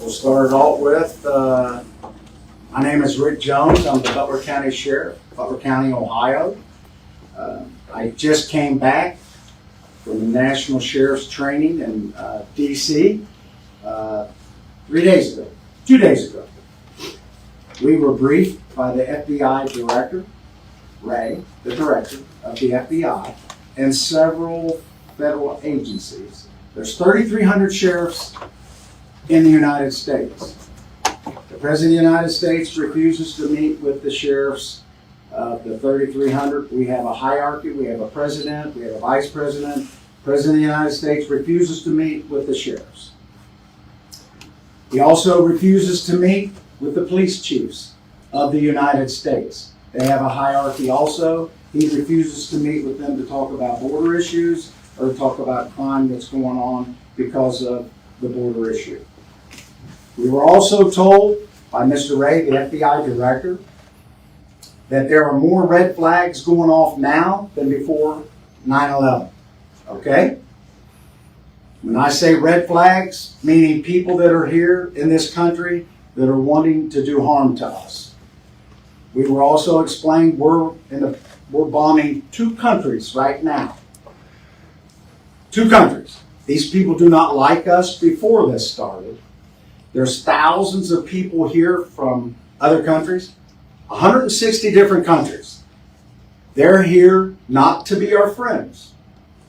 We'll start it off with, my name is Rick Jones. I'm the Butler County Sheriff, Butler County, Ohio. I just came back from the National Sheriff's Training in DC 2 days ago. We were briefed by the FBI Director, Ray, the Director of the FBI, and several federal agencies. There's 3,300 sheriffs in the United States. The President of the United States refuses to meet with the sheriffs of the 3,300. We have a hierarchy. We have a president. We have a vice president. The President of the United States refuses to meet with the sheriffs. He also refuses to meet with the police chiefs of the United States. They have a hierarchy also. He refuses to meet with them to talk about border issues or to talk about crime that's going on because of the border issue. We were also told by Mr. Ray, the FBI Director, that there are more red flags going off now than before 9/11. Okay? When I say red flags, meaning people that are here in this country that are wanting to do harm to us. We were also explained we're bombing 2 countries right now. 2 countries. These people do not like us before this started. There's thousands of people here from other countries, 160 different countries. They're here not to be our friends.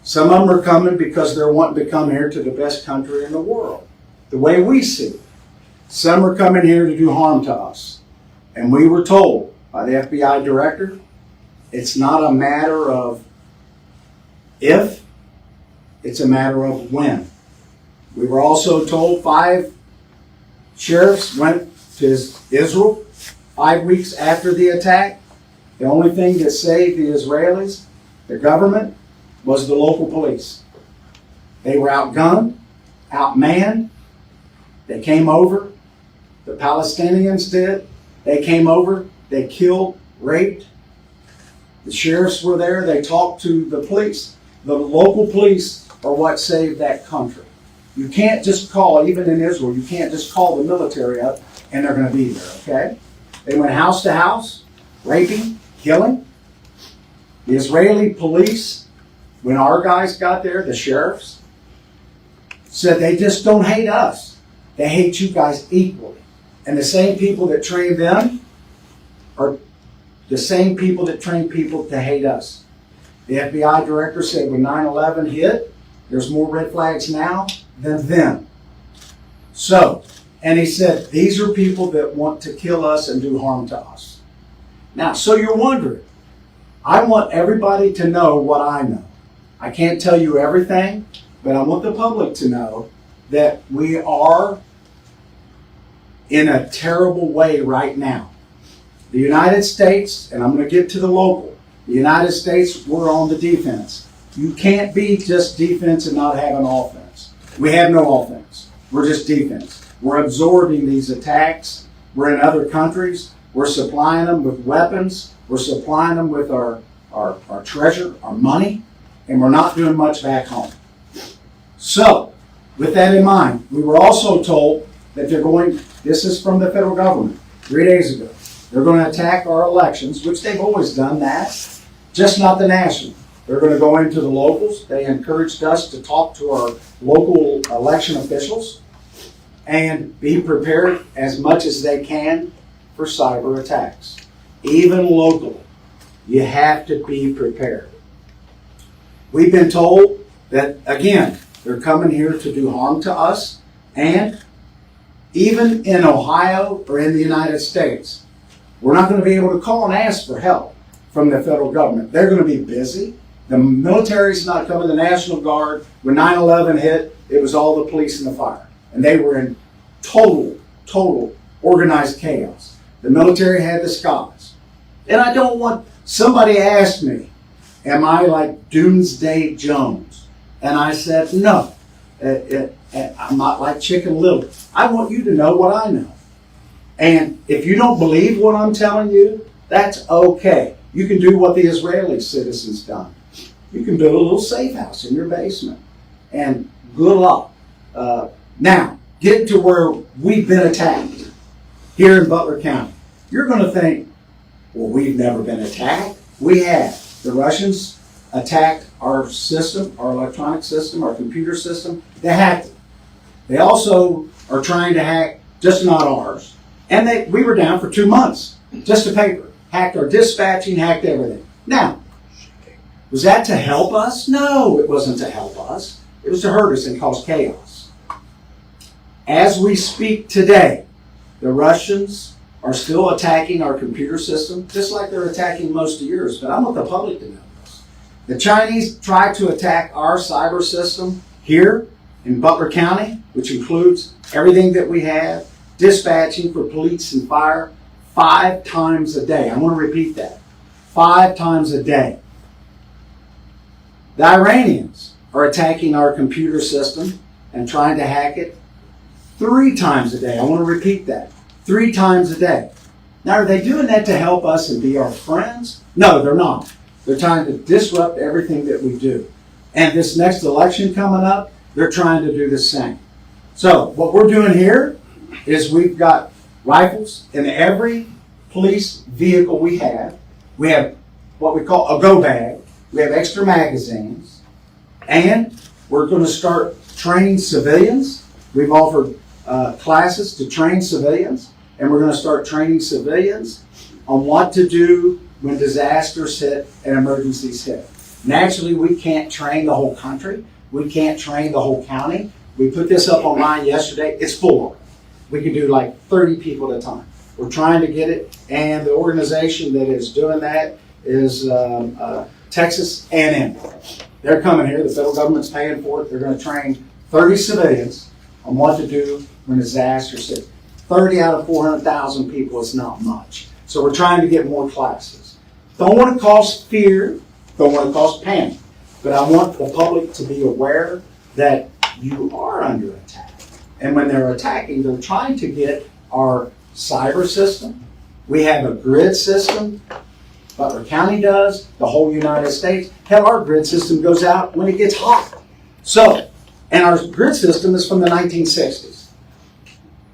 Some of them are coming because they're wanting to come here to the best country in the world, the way we see it. Some are coming here to do harm to us. And we were told by the FBI Director, it's not a matter of if, it's a matter of when. We were also told 5 sheriffs went to Israel 5 weeks after the attack. The only thing that saved the Israelis, the government, was the local police. They were outgunned, outmanned. They came over. The Palestinians did. They came over. They killed, raped. The sheriffs were there. They talked to the police. The local police are what saved that country. You can't just call, even in Israel, you can't just call the military up and they're going to be there, okay? They went house to house, raping, killing. The Israeli police, when our guys got there, the sheriffs, said they just don't hate us. They hate you guys equally. And the same people that trained them are the same people that train people to hate us. The FBI Director said when 9/11 hit, there's more red flags now than then. So, and he said, these are people that want to kill us and do harm to us. Now, so you're wondering, I want everybody to know what I know. I can't tell you everything, but I want the public to know that we are in a terrible way right now. The United States, and I'm going to get to the local, the United States, we're on the defense. You can't be just defense and not have an offense. We have no offense. We're just defense. We're absorbing these attacks. We're in other countries. We're supplying them with weapons. We're supplying them with our treasure, our money, and we're not doing much back home. So, with that in mind, we were also told that this is from the federal government 3 days ago, they're going to attack our elections, which they've always done that, just not the national. They're going to go into the locals. They encouraged us to talk to our local election officials and be prepared as much as they can for cyber attacks. Even locally, you have to be prepared. We've been told that, again, they're coming here to do harm to us, and even in Ohio or in the United States, we're not going to be able to call and ask for help from the federal government. They're going to be busy. The military's not coming, the National Guard. When 9/11 hit, it was all the police and the fire. And they were in total organized chaos. The military had the skies. And I don't want, somebody asked me, am I like Doomsday Jones? And I said, no, I'm not like Chicken Little. I want you to know what I know. And if you don't believe what I'm telling you, that's okay. You can do what the Israeli citizens done. You can build a little safe house in your basement. And good luck. Now, get to where we've been attacked here in Butler County, you're going to think, well, we've never been attacked. We have. The Russians attacked our system, our electronic system, our computer system. They hacked it. They also are trying to hack, just not ours. And we were down for 2 months, just a paper. Hacked our dispatching, hacked everything. Now, was that to help us? No, it wasn't to help us. It was to hurt us and cause chaos. As we speak today, the Russians are still attacking our computer system, just like they're attacking most of yours. But I want the public to know this. The Chinese tried to attack our cyber system here in Butler County, which includes everything that we have, dispatching for police and fire, 5 times a day. I want to repeat that. 5 times a day. The Iranians are attacking our computer system and trying to hack it 3 times a day. I want to repeat that. 3 times a day. Now, are they doing that to help us and be our friends? No, they're not. They're trying to disrupt everything that we do. And this next election coming up, they're trying to do the same. So what we're doing here is we've got rifles in every police vehicle we have. We have what we call a go bag. We have extra magazines. And we're going to start training civilians. We've offered classes to train civilians. And we're going to start training civilians on what to do when disasters hit and emergencies hit. Naturally, we can't train the whole country. We can't train the whole county. We put this up online yesterday. It's full already. We can do like 30 people at a time. We're trying to get it, and the organization that is doing that is Texas A&M. They're coming here. The federal government's paying for it. They're going to train 30 civilians on what to do when disasters hit. 30 out of 400,000 people is not much. So we're trying to get more classes. Don't want to cause fear. Don't want to cause panic. But I want the public to be aware that you are under attack. And when they're attacking, they're trying to get our cyber system. We have a grid system. Butler County does. The whole United States. Hell, our grid system goes out when it gets hot. So, and our grid system is from the 1960s.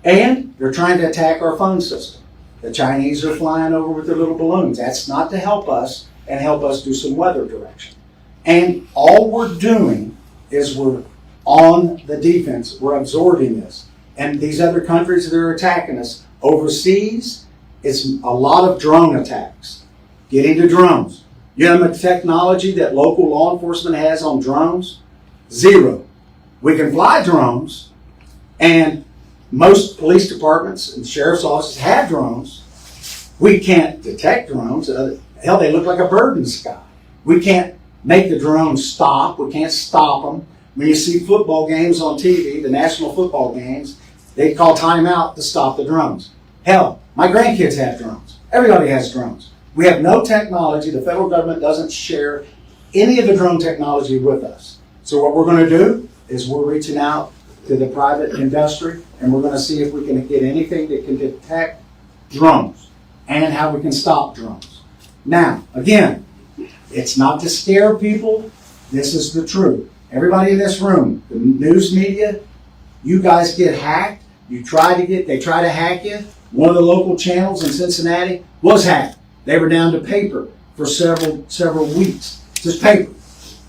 And they're trying to attack our phone system. The Chinese are flying over with their little balloons. That's not to help us and help us do some weather direction. And all we're doing is we're on the defense. We're absorbing this. And these other countries that are attacking us overseas, it's a lot of drone attacks. Get into drones. You know the technology that local law enforcement has on drones? 0. We can fly drones, and most police departments and sheriff's offices have drones. We can't detect drones. Hell, they look like a bird in the sky. We can't make the drones stop. We can't stop them. When you see football games on TV, the national football games, they call timeout to stop the drones. Hell, my grandkids have drones. Everybody has drones. We have no technology. The federal government doesn't share any of the drone technology with us. So what we're going to do is we're reaching out to the private industry, and we're going to see if we can get anything that can detect drones and how we can stop drones. Now, again, it's not to scare people. This is the truth. Everybody in this room, the news media, you guys get hacked. They try to hack you. One of the local channels in Cincinnati was hacked. They were down to paper for several weeks. Just paper.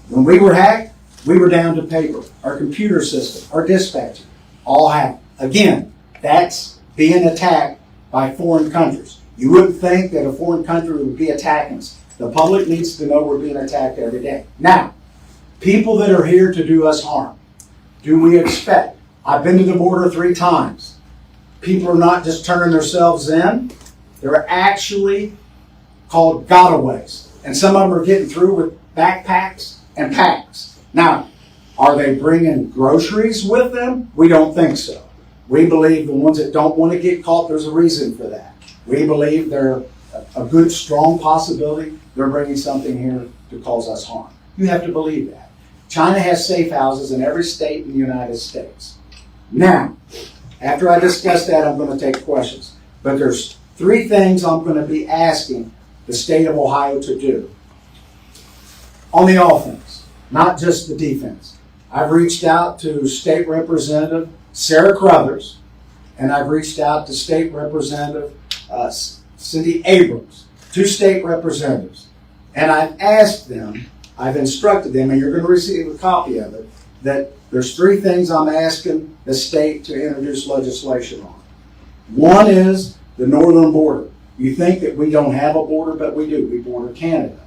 When we were hacked, we were down to paper. Our computer system, our dispatching, all hacked. Again, that's being attacked by foreign countries. You wouldn't think that a foreign country would be attacking us. The public needs to know we're being attacked every day. Now, people that are here to do us harm, do we expect? I've been to the border 3 times. People are not just turning themselves in. They're actually called gotaways. And some of them are getting through with backpacks and packs. Now, are they bringing groceries with them? We don't think so. We believe the ones that don't want to get caught, there's a reason for that. We believe they're a good, strong possibility they're bringing something here to cause us harm. You have to believe that. China has safe houses in every state in the United States. Now, after I discuss that, I'm going to take questions. But there's 3 things I'm going to be asking the state of Ohio to do. On the offense, not just the defense. I've reached out to State Representative Sarah Crothers, and I've reached out to State Representative Cindy Abrams, 2 state representatives, and I've asked them, I've instructed them, and you're going to receive a copy of it, that there's 3 things I'm asking the state to introduce legislation on. One is the northern border. You think that we don't have a border, but we do. We border Canada.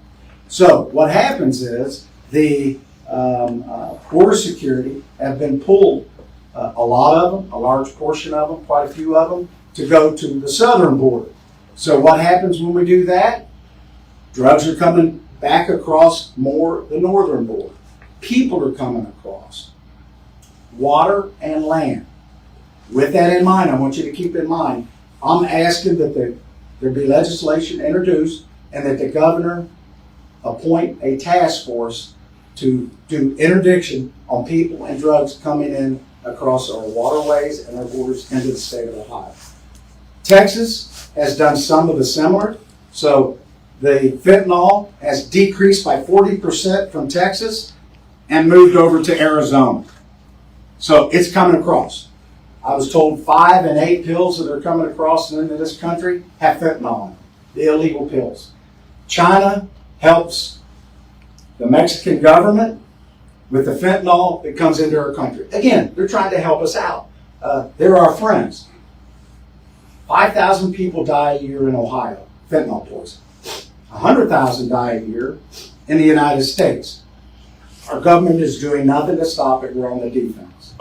So what happens is the border security have been pulled, a lot of them, a large portion of them, quite a few of them, to go to the southern border. So what happens when we do that? Drugs are coming back across more the northern border. People are coming across. Water and land. With that in mind, I want you to keep in mind, I'm asking that there be legislation introduced and that the governor appoint a task force to do interdiction on people and drugs coming in across our waterways and our borders into the state of Ohio. Texas has done some of the similar. So the fentanyl has decreased by 40% from Texas and moved over to Arizona. So it's coming across. I was told 5 and 8 pills that are coming across into this country have fentanyl in them, the illegal pills. China helps the Mexican government with the fentanyl that comes into our country. Again, they're trying to help us out. They're our friends. 5,000 people die a year in Ohio, fentanyl poison. 100,000 die a year in the United States. Our government is doing nothing to stop it. We're on the defense.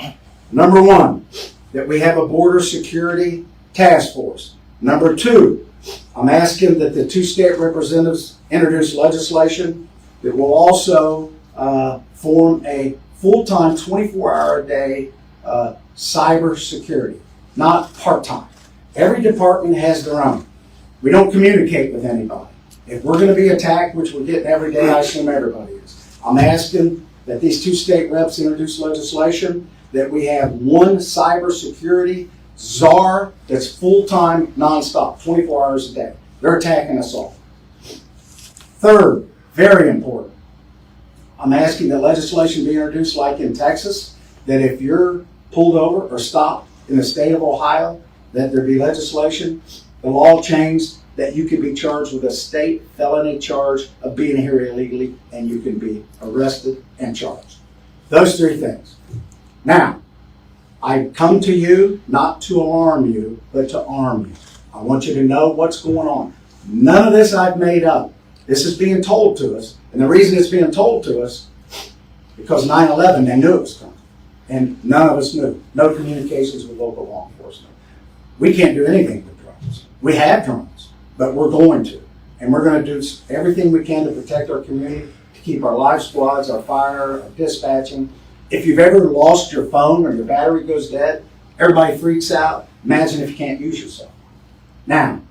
Number 1, that we have a border security task force. Number 2, I'm asking that the 2 state representatives introduce legislation that will also form a full-time, 24-hour-a-day cyber security, not part-time. Every department has their own. We don't communicate with anybody. If we're going to be attacked, which we're getting every day, I assume everybody is. I'm asking that these 2 state reps introduce legislation that we have one cybersecurity czar that's full-time, nonstop, 24 hours a day. They're attacking us all. Third, very important, I'm asking that legislation be introduced like in Texas, that if you're pulled over or stopped in the state of Ohio, that there be legislation, the law changed, that you can be charged with a state felony charge of being here illegally, and you can be arrested and charged. Those 3 things. Now, I come to you not to alarm you, but to arm you. I want you to know what's going on. None of this I've made up. This is being told to us. And the reason it's being told to us, because 9/11, they knew it was coming. And none of us knew. No communications with local law enforcement. We can't do anything with drones. We have drones, but we're going to. And we're going to do everything we can to protect our community, to keep our life squads, our fire, our dispatching. If you've ever lost your phone or your battery goes dead, everybody freaks out. Imagine if you can't use your cell. Now,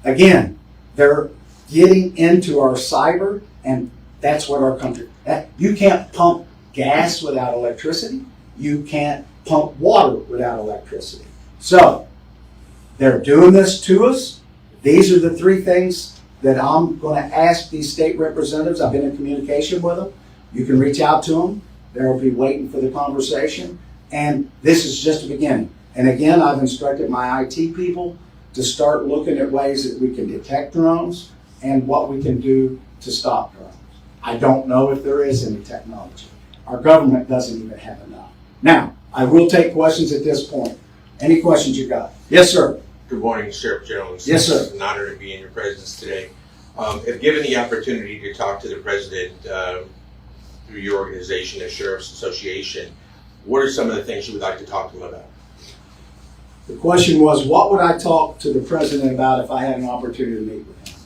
again, they're getting into our cyber, and that's what our country, you can't pump gas without electricity. You can't pump water without electricity. So, they're doing this to us. These are the 3 things that I'm going to ask these state representatives. I've been in communication with them. You can reach out to them. They'll be waiting for the conversation. And this is just the beginning. And again, I've instructed my IT people to start looking at ways that we can detect drones and what we can do to stop drones. I don't know if there is any technology. Our government doesn't even have enough. Now, I will take questions at this point. Any questions you got? Yes, sir. Good morning, Sheriff Jones. Yes, sir. It's an honor to be in your presence today. If given the opportunity to talk to the President through your organization, the Sheriff's Association, what are some of the things you would like to talk to him about? The question was, what would I talk to the President about if I had an opportunity to meet with him?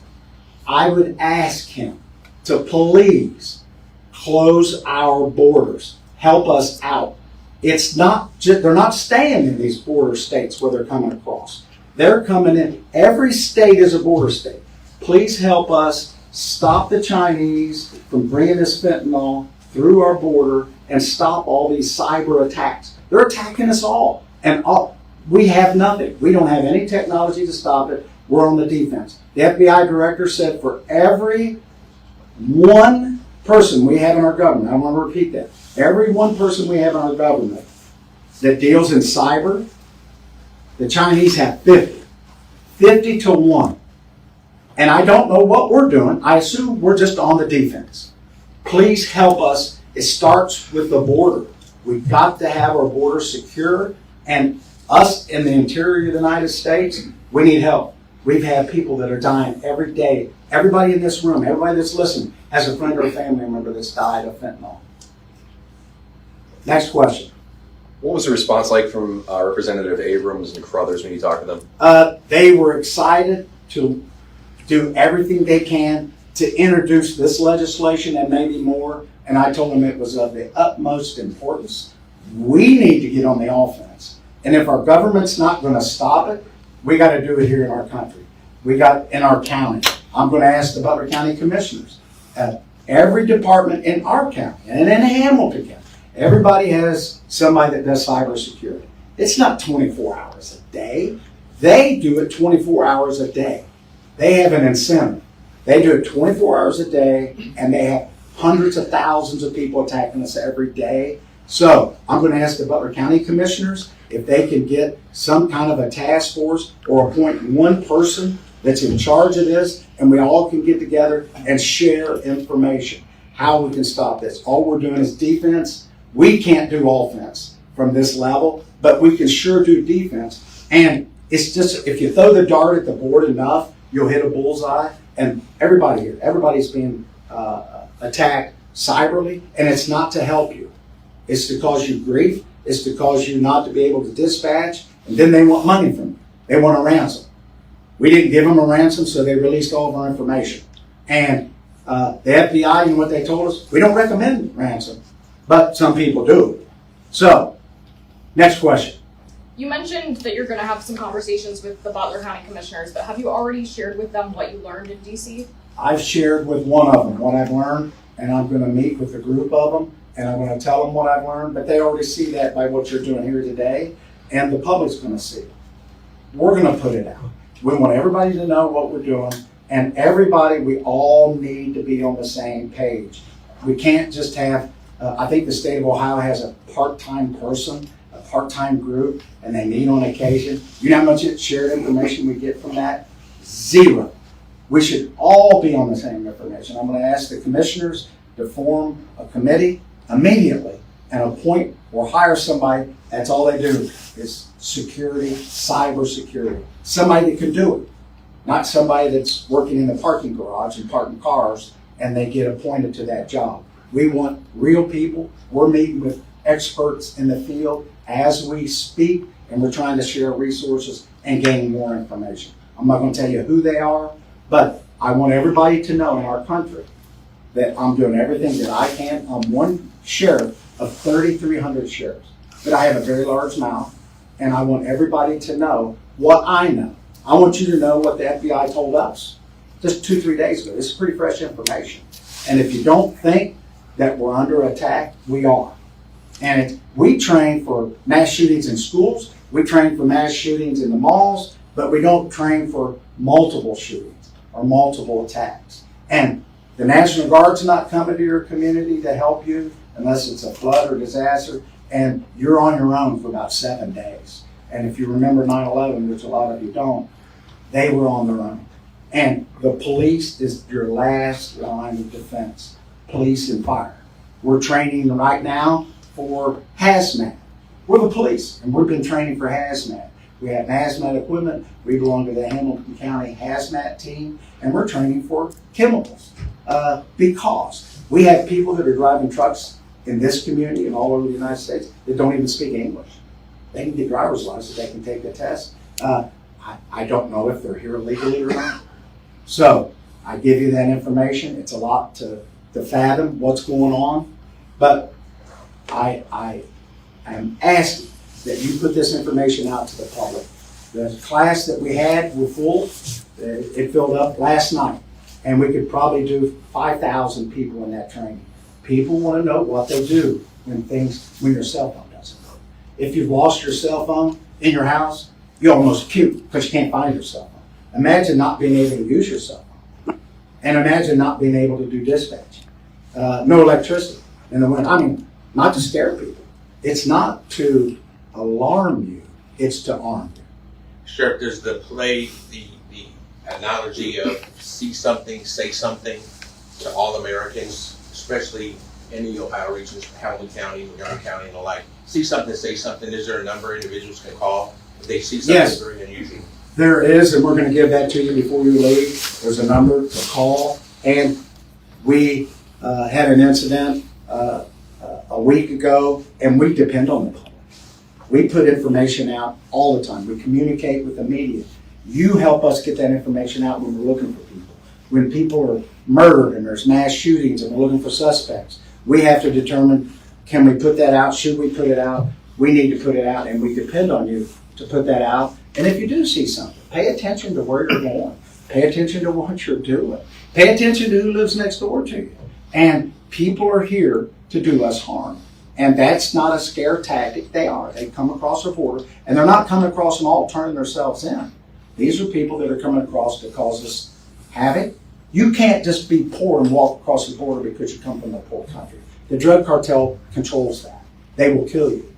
I would ask him to please close our borders, help us out. It's not just, they're not staying in these border states where they're coming across. They're coming in. Every state is a border state. Please help us stop the Chinese from bringing this fentanyl through our border and stop all these cyber attacks. They're attacking us all. And we have nothing. We don't have any technology to stop it. We're on the defense. The FBI director said for every one person we have in our government, I want to repeat that, every one person we have in our government, that deals in cyber, the Chinese have 50 to 1. And I don't know what we're doing. I assume we're just on the defense. Please help us. It starts with the border. We've got to have our border secure, and us in the interior of the United States, we need help. We've had people that are dying every day. Everybody in this room, everybody that's listening, has a friend or a family member that's died of fentanyl. Next question. What was the response like from Representative Abrams and Crothers when you talked to them? They were excited to do everything they can to introduce this legislation and maybe more. And I told them it was of the utmost importance. We need to get on the offense. And if our government's not going to stop it, we got to do it here in our country. We got in our county. I'm going to ask the Butler County Commissioners. Every department in our county and in Hamilton County, everybody has somebody that does cybersecurity. It's not 24 hours a day. They do it 24 hours a day. They have an incentive. They do it 24 hours a day, and they have hundreds of thousands of people attacking us every day. So I'm going to ask the Butler County Commissioners if they can get some kind of a task force or appoint one person that's in charge of this, and we all can get together and share information, how we can stop this. All we're doing is defense. We can't do offense from this level, but we can sure do defense. And it's just, if you throw the dart at the board enough, you'll hit a bullseye. And everybody here, everybody's being attacked cyberly, and it's not to help you. It's to cause you grief. It's to cause you not to be able to dispatch, and then they want money from you. They want a ransom. We didn't give them a ransom, so they released all of our information. And the FBI, you know what they told us? We don't recommend ransom, but some people do. So, next question. You mentioned that you're going to have some conversations with the Butler County Commissioners, but have you already shared with them what you learned in DC? I've shared with one of them what I've learned, and I'm going to meet with a group of them, and I'm going to tell them what I've learned, but they already see that by what you're doing here today, and the public's going to see it. We're going to put it out. We want everybody to know what we're doing, and everybody, we all need to be on the same page. We can't just have, I think the state of Ohio has a part-time person, a part-time group, and they meet on occasion. You know how much shared information we get from that? Zero. We should all be on the same information. I'm going to ask the commissioners to form a committee immediately and appoint or hire somebody. That's all they do is security, cyber security. Somebody that can do it, not somebody that's working in the parking garage and parking cars and they get appointed to that job. We want real people. We're meeting with experts in the field as we speak, and we're trying to share resources and gain more information. I'm not going to tell you who they are, but I want everybody to know in our country that I'm doing everything that I can. I'm one sheriff of 3,300 sheriffs, but I have a very large mouth, and I want everybody to know what I know. I want you to know what the FBI told us just 2-3 days ago. This is pretty fresh information. And if you don't think that we're under attack, we are. And we train for mass shootings in schools, we train for mass shootings in the malls, but we don't train for multiple shootings or multiple attacks. And the National Guard's not coming to your community to help you unless it's a flood or disaster, and you're on your own for about 7 days. And if you remember 9/11, which a lot of you don't, they were on their own. And the police is your last line of defense, police and fire. We're training right now for hazmat. We're the police, and we've been training for hazmat. We have hazmat equipment. We belong to the Hamilton County hazmat team, and we're training for chemicals because we have people that are driving trucks in this community and all over the United States that don't even speak English. They can get driver's license, they can take the test. I don't know if they're here legally or not. So I give you that information. It's a lot to fathom what's going on, but I am asking that you put this information out to the public. The class that we had were full. It filled up last night, and we could probably do 5,000 people in that training. People want to know what they do when your cell phone doesn't work. If you've lost your cell phone in your house, you almost puke because you can't find your cell phone. Imagine not being able to use your cell phone, and imagine not being able to do dispatch. No electricity in the winter. I mean, not to scare people. It's not to alarm you. It's to arm you. Sheriff, does the analogy of see something, say something to all Americans, especially in the Ohio regions, Hamilton County, Montgomery County, and the like, see something, say something, is there a number individuals can call if they see something Yes. very unusual? There is, and we're going to give that to you before you leave. There's a number to call, and we had an incident a week ago, and we depend on the public. We put information out all the time. We communicate with the media. You help us get that information out when we're looking for people. When people are murdered and there's mass shootings and we're looking for suspects, we have to determine, can we put that out? Should we put it out? We need to put it out, and we depend on you to put that out. And if you do see something, pay attention to where you're going. Pay attention to what you're doing. Pay attention to who lives next door to you. And people are here to do us harm. And that's not a scare tactic. They are. They come across the border, and they're not coming across and all turning themselves in. These are people that are coming across to cause us havoc. You can't just be poor and walk across the border because you come from a poor country. The drug cartel controls that. They will kill you.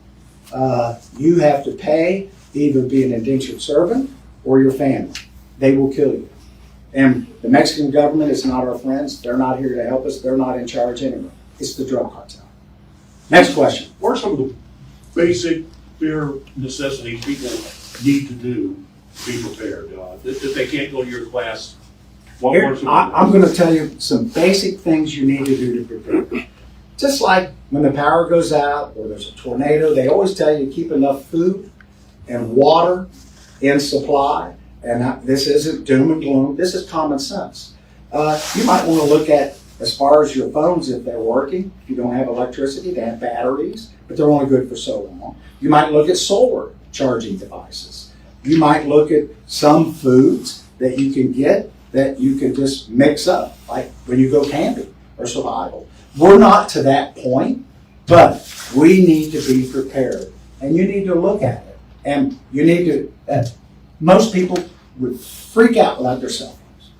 You have to pay, either be an indentured servant or your family. They will kill you. And the Mexican government is not our friends. They're not here to help us. They're not in charge anyway. It's the drug cartel. Next question. What are some of the basic bare necessities people need to do to be prepared? If they can't go to your class, what Here, are some I'm going to tell you some basic things you need to do to prepare. Just like when the power goes out or there's a tornado, they always tell you to keep enough food and water in supply. And this isn't doom and gloom. This is common sense. You might want to look at, as far as your phones, if they're working. If you don't have electricity, they have batteries, but they're only good for so long. You might look at solar charging devices. You might look at some foods that you can get that you can just mix up, like when you go camping or survival. We're not to that point, but we need to be prepared. And you need to look at it. And you need to, most people would freak out without their cell phones.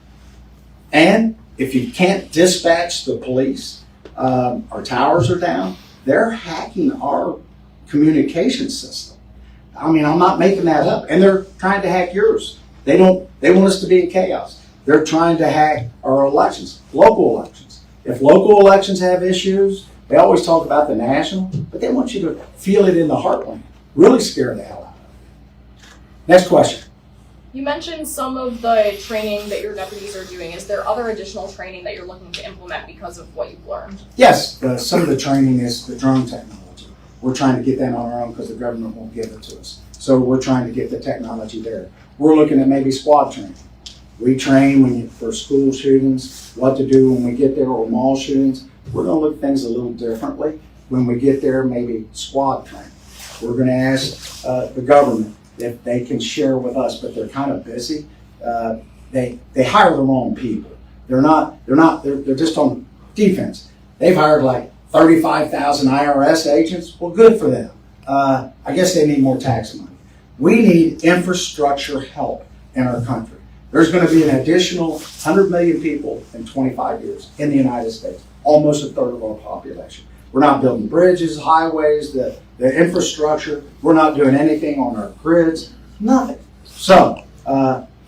And if you can't dispatch the police, our towers are down, they're hacking our communication system. I mean, I'm not making that up. And they're trying to hack yours. They want us to be in chaos. They're trying to hack our elections, local elections. If local elections have issues, they always talk about the national, but they want you to feel it in the heartland. Really scare the hell out of you. Next question. You mentioned some of the training that your deputies are doing. Is there other additional training that you're looking to implement because of what you've learned? Yes, some of the training is the drone technology. We're trying to get that on our own because the government won't give it to us. So we're trying to get the technology there. We're looking at maybe squad training. We train for school shootings, what to do when we get there, or mall shootings. We're going to look at things a little differently. When we get there, maybe squad training. We're going to ask the government if they can share with us, but they're kind of busy. They hire the wrong people. They're just on defense. They've hired like 35,000 IRS agents. Well, good for them. I guess they need more tax money. We need infrastructure help in our country. There's going to be an additional 100 million people in 25 years in the United States, almost a third of our population. We're not building bridges, highways, the infrastructure. We're not doing anything on our grids, nothing. So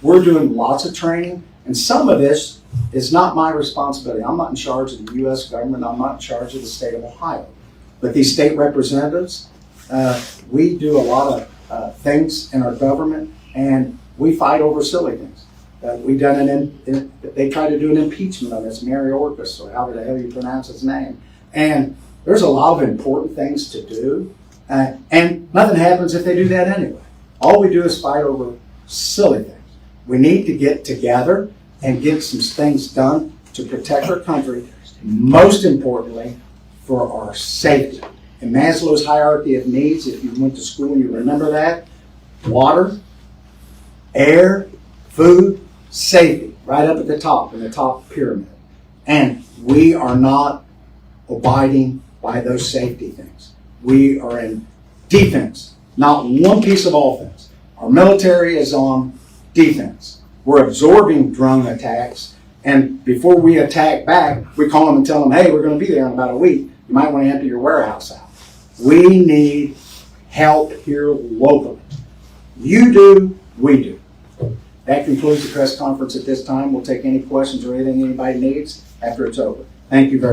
we're doing lots of training, and some of this is not my responsibility. I'm not in charge of the U.S. government. I'm not in charge of the state of Ohio. But these state representatives, we do a lot of things in our government, and we fight over silly things. They tried to do an impeachment of this Mayorkas, or however the hell you pronounce his name. And there's a lot of important things to do, and nothing happens if they do that anyway. All we do is fight over silly things. We need to get together and get some things done to protect our country, most importantly, for our safety. In Maslow's hierarchy of needs, if you went to school and you remember that, water, air, food, safety, right up at the top, in the top pyramid. And we are not abiding by those safety things. We are in defense, not one piece of offense. Our military is on defense. We're absorbing drone attacks, and before we attack back, we call them and tell them, hey, we're going to be there in about a week. You might want to empty your warehouse out. We need help here locally. You do, we do. That concludes the press conference at this time. We'll take any questions or anything anybody needs after it's over. Thank you very much.